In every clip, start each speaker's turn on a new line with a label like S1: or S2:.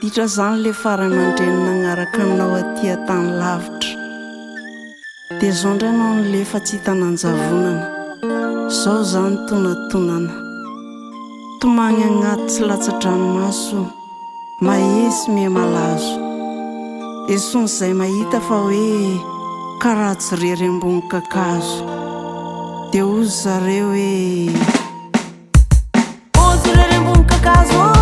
S1: manditra zany le faray aman-drenina agnaraka anao aty tany lavitra dia zao ndray anao nylefa tsy hitananjavonana zao zany tonatonana tomagny agnaty tsy latsa-dranomaso mahezy mihamalazo eson'izay mahita fa hoe karaha jirery ambony kakazo dia ozy zareo hoe ozirery ambony kakazo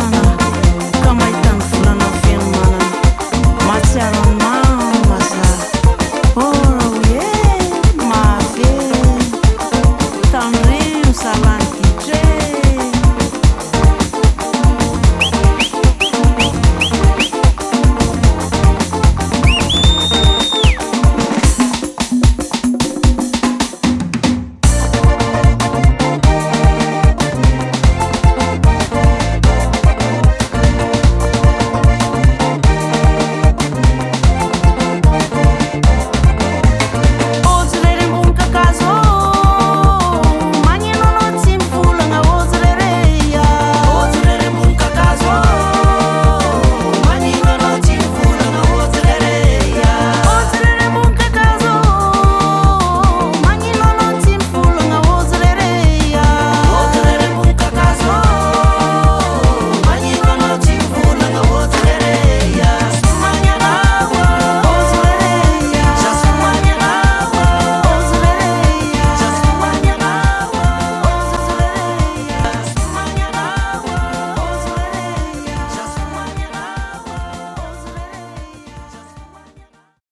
S1: Manana, kama itany volana feno manana, mahatsiaro